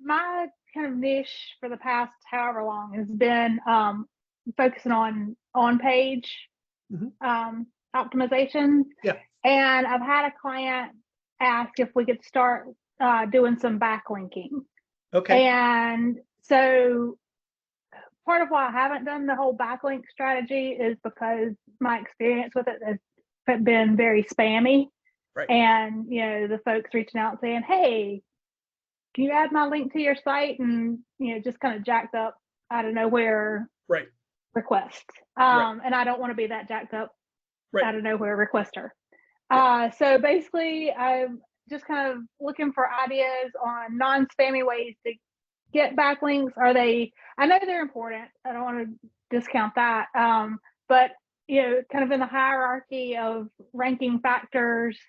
my kind of niche for the past however long has been focusing on page Mhm. optimization. Yeah. And I've had a client ask if we could start doing some backlinking. Okay. And so part of why I haven't done the whole backlink strategy is because my experience with it has been very spammy. Right. And, the folks reaching out saying, hey, can you add my link to your site? And, just kind of jacked up out of nowhere Right. request. Right. And I don't want to be that jacked up Right. out of nowhere requester. Yeah. So basically, I'm just kind of looking for ideas on non-spammy ways to get backlinks. I know they're important. I don't want to discount that. But, kind of in the hierarchy of ranking factors,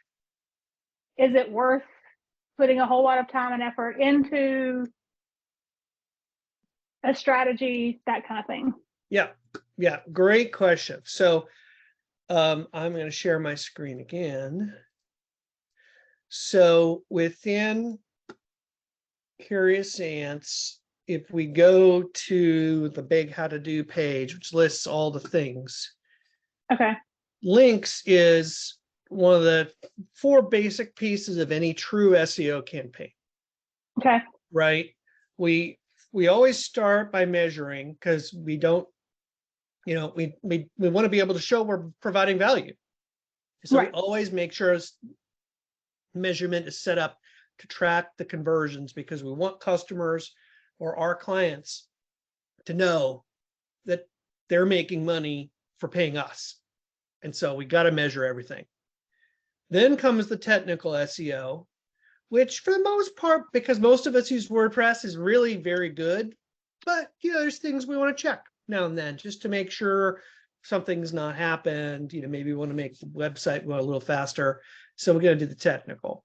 is it worth putting a whole lot of time and effort into a strategy, that kind of thing? Yeah. Yeah. Great question. So I'm going to share my screen again. So within Curious Ants, if we go to the big how to do page, which lists all the things, Okay. links is one of the 4 basic pieces of any true SEO campaign. Okay. Right? We always start by measuring, because we don't, we want to be able to show we're providing value. So we Right. always make sure measurement is set up to track the conversions, because we want customers or our clients to know that they're making money for paying us. And so we got to measure everything. Then comes the technical SEO, which for the most part, because most of us use WordPress, is really very good. But there's things we want to check now and then just to make sure something's not happened. Maybe we want to make the website go a little faster. So we're going to do the technical.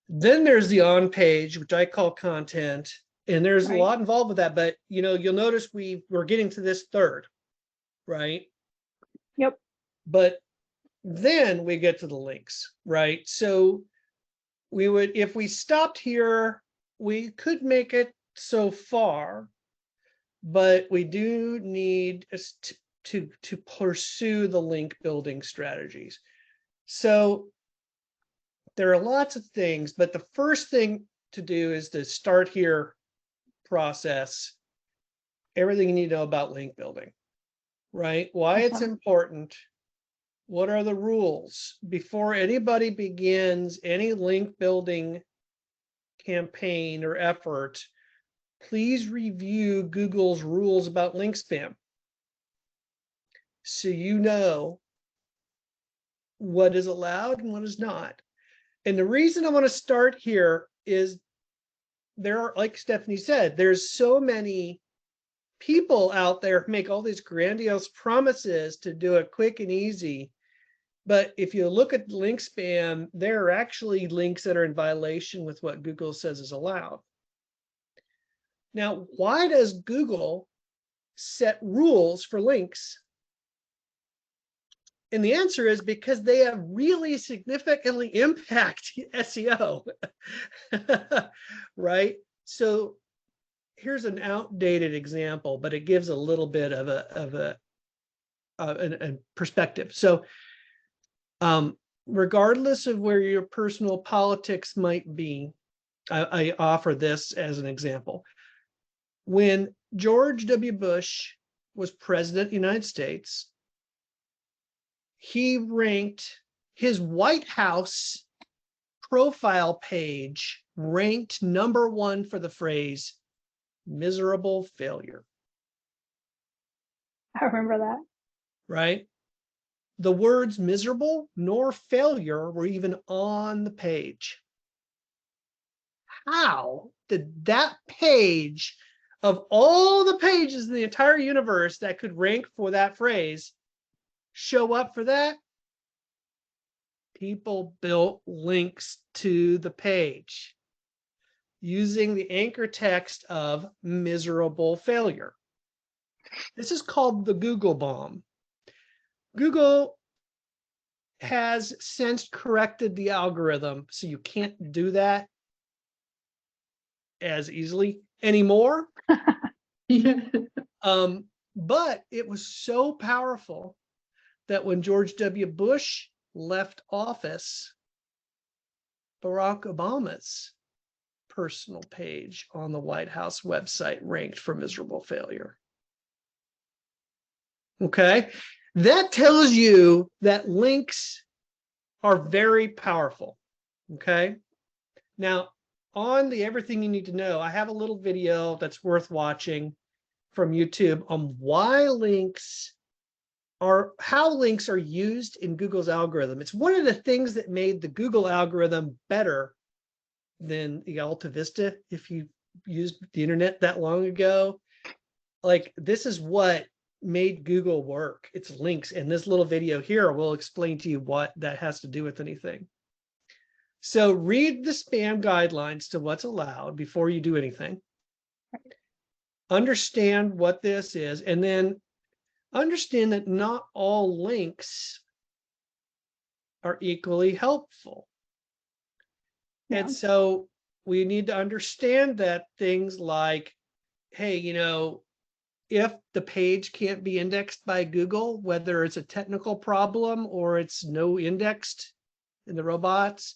Then there's the on page, which I call content. And there's a lot involved with that. But you'll notice we're getting to this third, right? Yep. But then we get to the links, right? So we would, if we stopped here, we could make it so far, but we do need to pursue the link building strategies. So there are lots of things, but the first thing to do is to start here process everything you need to know about link building, right? Why it's important. What are the rules? Before anybody begins any link building campaign or effort, please review Google's rules about link spam, so you know what is allowed and what is not. And the reason I want to start here is there are, like Stephanie said, there's so many people out there who make all these grandiose promises to do it quick and easy. But if you look at link spam, there are actually links that are in violation with what Google says is allowed. Now, why does Google set rules for links? And the answer is because they have really significantly impact SEO, right? So here's an outdated example, but it gives a little bit of a perspective. So regardless of where your personal politics might be, I offer this as an example. When George W. Bush was president of the United States, he ranked his White House profile page ranked #1 for the phrase miserable failure. I remember that. Right? The words miserable nor failure were even on the page. How did that page, of all the pages in the entire universe that could rank for that phrase, show up for that? People built links to the page using the anchor text of miserable failure. This is called the Google bomb. Google has since corrected the algorithm, so you can't do that. as easily anymore. But it was so powerful that when George W. Bush left office, Barack Obama's personal page on the White House website ranked for miserable failure. Okay, that tells you that links are very powerful. Okay, now on the Everything You Need to Know, I have a little video that's worth watching from YouTube on why links are, how links are used in Google's algorithm. It's one of the things that made the Google algorithm better than the Alta Vista. If you used the internet that long ago, like this is what made Google work. It's links. And this little video here will explain to you what that has to do with anything. So read the spam guidelines to what's allowed before you do anything. Understand what this is, and then understand that not all links are equally helpful. Yeah. And so we need to understand that things like, hey, you know, if the page can't be indexed by Google, whether it's a technical problem or it's no indexed in the robots,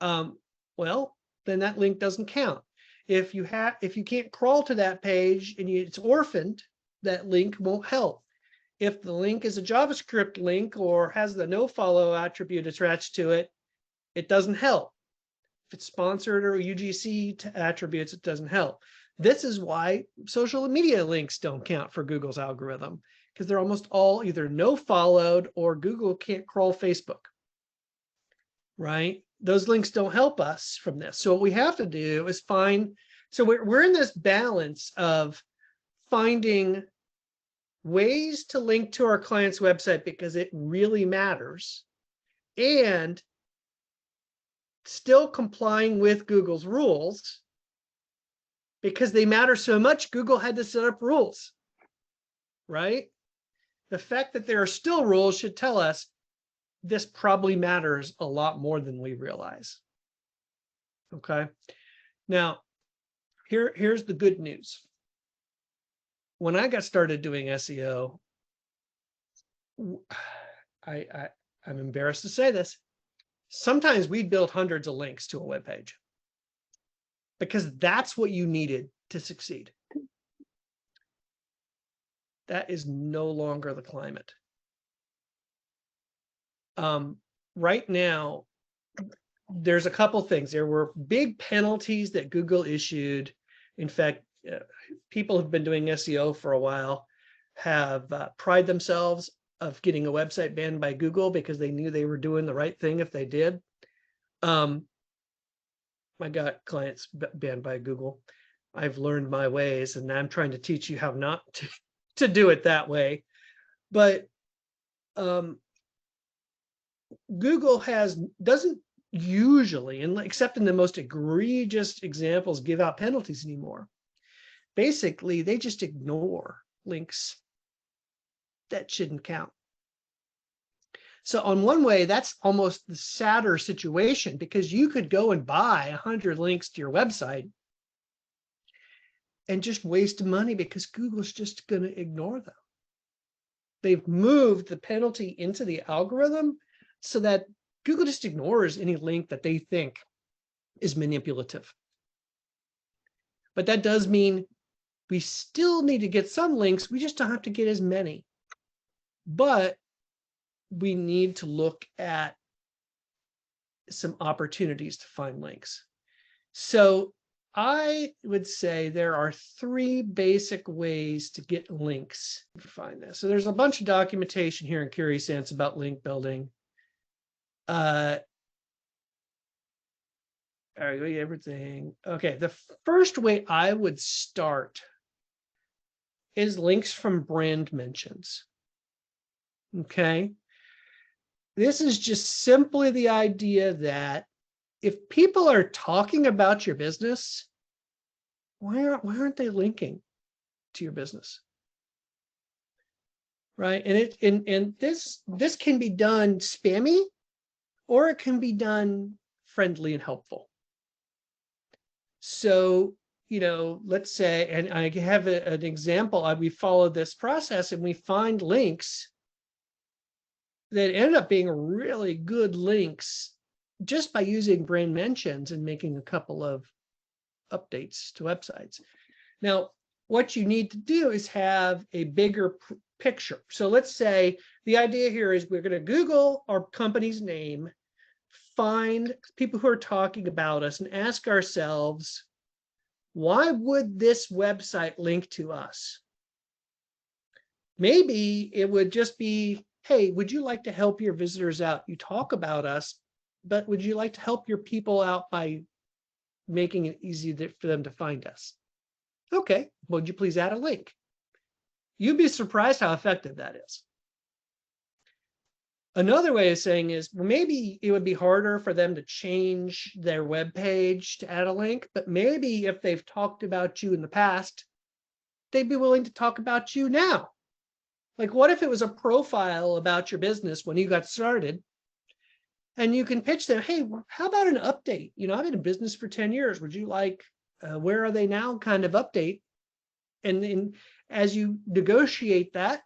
well, then that link doesn't count. If you can't crawl to that page and it's orphaned, that link won't help. If the link is a JavaScript link or has the nofollow attribute attached to it, it doesn't help. If it's sponsored or UGC attributes, it doesn't help. This is why social media links don't count for Google's algorithm, because they're almost all either no-followed or Google can't crawl Facebook, right? Those links don't help us from this. So what we have to do is find, so we're in this balance of finding ways to link to our client's website because it really matters, and still complying with Google's rules because they matter so much. Google had to set up rules, right? The fact that there are still rules should tell us this probably matters a lot more than we realize. Okay, now here's the good news. When I got started doing SEO, I'm embarrassed to say this, sometimes we'd build hundreds of links to a web page because that's what you needed to succeed. That is no longer the climate. Right now, there's a couple things. There were big penalties that Google issued. In fact, people who've been doing SEO for a while have pride themselves of getting a website banned by Google because they knew they were doing the right thing if they did. I got clients banned by Google. I've learned my ways, and I'm trying to teach you how not to do it that way. But Google doesn't usually, and except in the most egregious examples, give out penalties anymore. Basically, they just ignore links that shouldn't count. So on one way, that's almost the sadder situation, because you could go and buy 100 links to your website and just waste money because Google's just going to ignore them. They've moved the penalty into the algorithm so that Google just ignores any link that they think is manipulative. But that does mean we still need to get some links. We just don't have to get as many. But we need to look at some opportunities to find links. So I would say there are 3 basic ways to get links. Find this. So there's a bunch of documentation here in CuriSense about link building. Everything. Okay, the first way I would start is links from brand mentions. Okay, this is just simply the idea that if people are talking about your business, why aren't they linking to your business? Right, and this can be done spammy, or it can be done friendly and helpful. So, let's say, and I have an example, we follow this process and we find links that end up being really good links just by using brand mentions and making a couple of updates to websites. Now, what you need to do is have a bigger picture. So let's say the idea here is we're going to Google our company's name, find people who are talking about us, and ask ourselves, why would this website link to us? Maybe it would just be, hey, would you like to help your visitors out? You talk about us, but would you like to help your people out by making it easy for them to find us? Okay, would you please add a link? You'd be surprised how effective that is. Another way of saying is, well, maybe it would be harder for them to change their web page to add a link, but maybe if they've talked about you in the past, they'd be willing to talk about you now. Like, what if it was a profile about your business when you got started? And you can pitch them, hey, how about an update? I've been in business for 10 years. Would you like, where are they now kind of update? And as you negotiate that,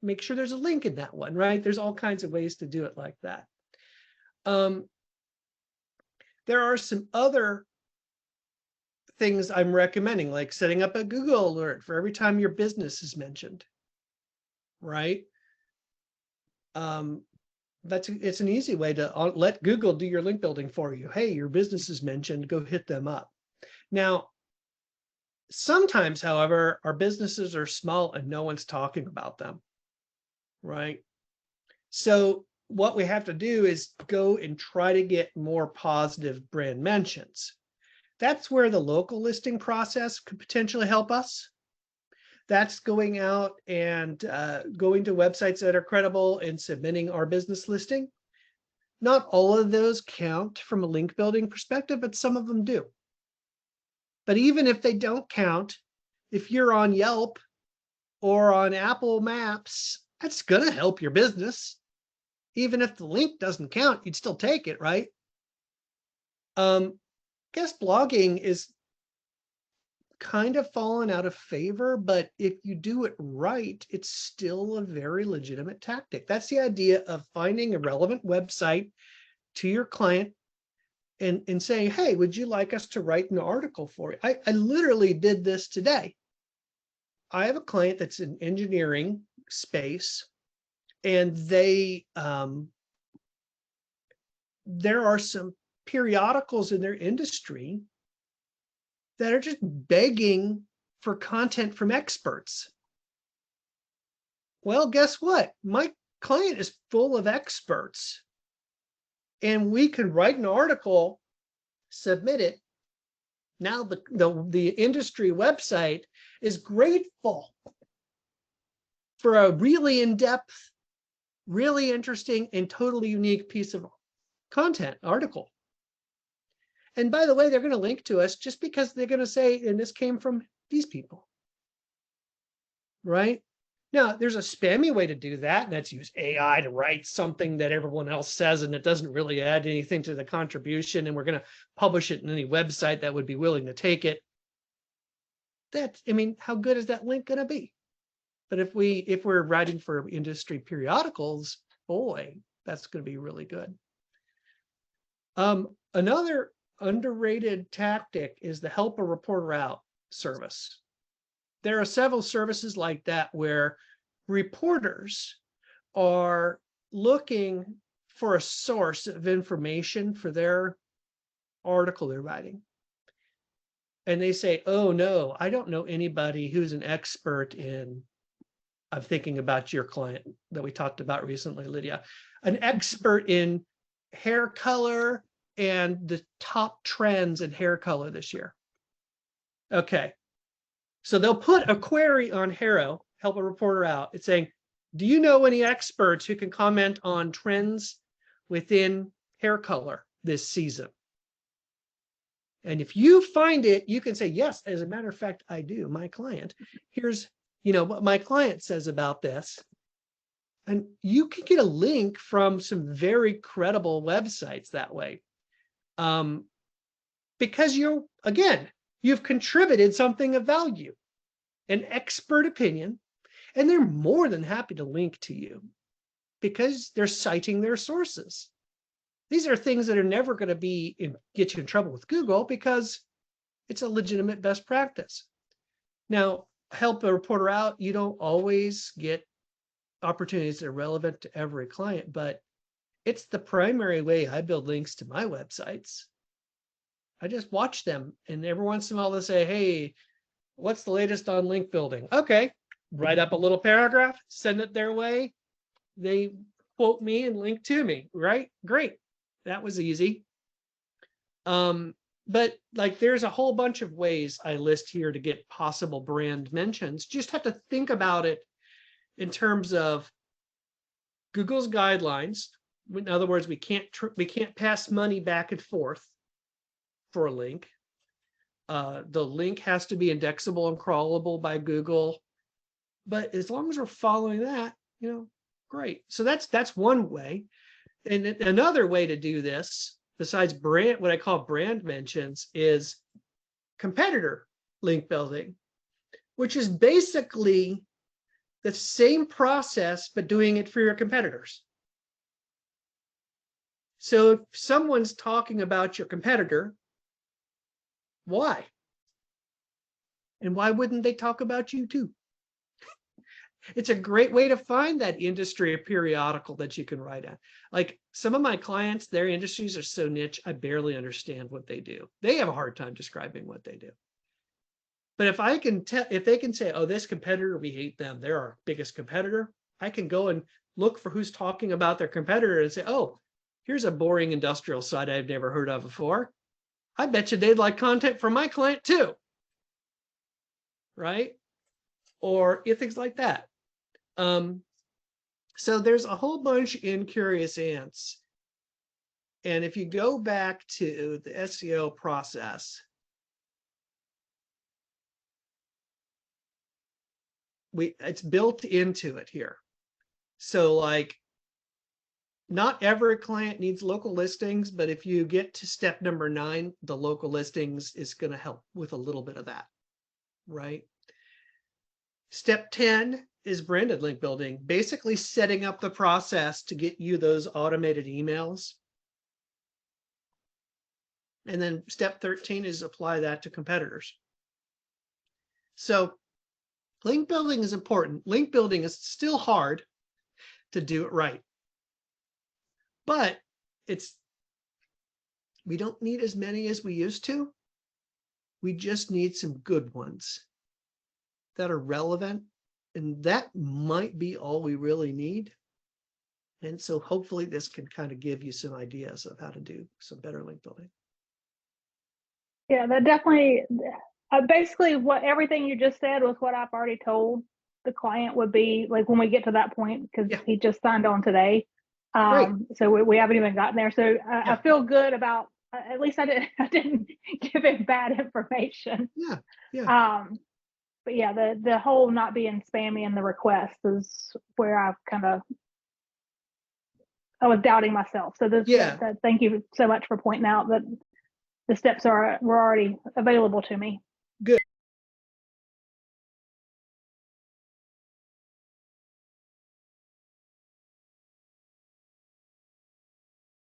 make sure there's a link in that one, right? There's all kinds of ways to do it like that. There are some other things I'm recommending, like setting up a Google alert for every time your business is mentioned, right? It's an easy way to let Google do your link building for you. Hey, your business is mentioned, go hit them up. Now, sometimes, however, our businesses are small and no one's talking about them, right? So what we have to do is go and try to get more positive brand mentions. That's where the local listing process could potentially help us. That's going out and going to websites that are credible and submitting our business listing. Not all of those count from a link building perspective, but some of them do. But even if they don't count, if you're on Yelp or on Apple Maps, that's going to help your business. Even if the link doesn't count, you'd still take it, right? Guest blogging is kind of fallen out of favor, but if you do it right, it's still a very legitimate tactic. That's the idea of finding a relevant website to your client and saying, hey, would you like us to write an article for you? I literally did this today. I have a client that's in engineering space, and there are some periodicals in their industry that are just begging for content from experts. Well, guess what? My client is full of experts, and we can write an article, submit it. Now the industry website is grateful for a really in-depth, really interesting, and totally unique piece of content article. And by the way, they're going to link to us just because they're going to say, and this came from these people, right? Now, there's a spammy way to do that, and that's use AI to write something that everyone else says, and it doesn't really add anything to the contribution, and we're going to publish it in any website that would be willing to take it. How good is that link going to be? But if we're writing for industry periodicals, boy, that's going to be really good. Another underrated tactic is the help a reporter out service. There are several services like that where reporters are looking for a source of information for their article they're writing. And they say, oh no, I don't know anybody who's an expert in, I'm thinking about your client that we talked about recently, Lydia, an expert in hair color and the top trends in hair color this year. Okay. So they'll put a query on HARO, help a reporter out. It's saying, do you know any experts who can comment on trends within hair color this season? And if you find it, you can say, yes, as a matter of fact, I do. My client, here's, what my client says about this. And you can get a link from some very credible websites that way. Because you've contributed something of value, an expert opinion, and they're more than happy to link to you because they're citing their sources. These are things that are never going to get you in trouble with Google because it's a legitimate best practice. Now, help a reporter out, you don't always get opportunities that are relevant to every client, but it's the primary way I build links to my websites. I just watch them, and every once in a while they'll say, hey, what's the latest on link building? Okay, write up a little paragraph, send it their way. They quote me and link to me, right? Great. That was easy. But like there's a whole bunch of ways I list here to get possible brand mentions. Just have to think about it in terms of Google's guidelines. In other words, we can't pass money back and forth for a link. The link has to be indexable and crawlable by Google. But as long as we're following that, great. So that's one way. And another way to do this, besides brand, what I call brand mentions, is competitor link building, which is basically the same process, but doing it for your competitors. So if someone's talking about your competitor, why? And why wouldn't they talk about you too? It's a great way to find that industry periodical that you can write at. Like some of my clients, their industries are so niche, I barely understand what they do. They have a hard time describing what they do. But if they can say, oh, this competitor, we hate them, they're our biggest competitor, I can go and look for who's talking about their competitor and say, oh, here's a boring industrial site I've never heard of before. I bet you they'd like content from my client too. Right? Or things like that. So there's a whole bunch in Curious Ants. And if you go back to the SEO process, it's built into it here. So like, not every client needs local listings, but if you get to step number 9, the local listings is going to help with a little bit of that, right? Step 10 is branded link building, basically setting up the process to get you those automated emails. And then step 13 is apply that to competitors. So link building is important. Link building is still hard to do it right. But we don't need as many as we used to. We just need some good ones that are relevant. And that might be all we really need. And so hopefully this can kind of give you some ideas of how to do some better link building. Yeah, that definitely, basically everything you just said was what I've already told the client would be like when we get to that point, because he just signed on today. So we haven't even gotten there. So I feel good about, at least I didn't give him bad information. But yeah, the whole not being spammy in the request is where I was doubting myself. So thank you so much for pointing out that the steps were already available to me. Good.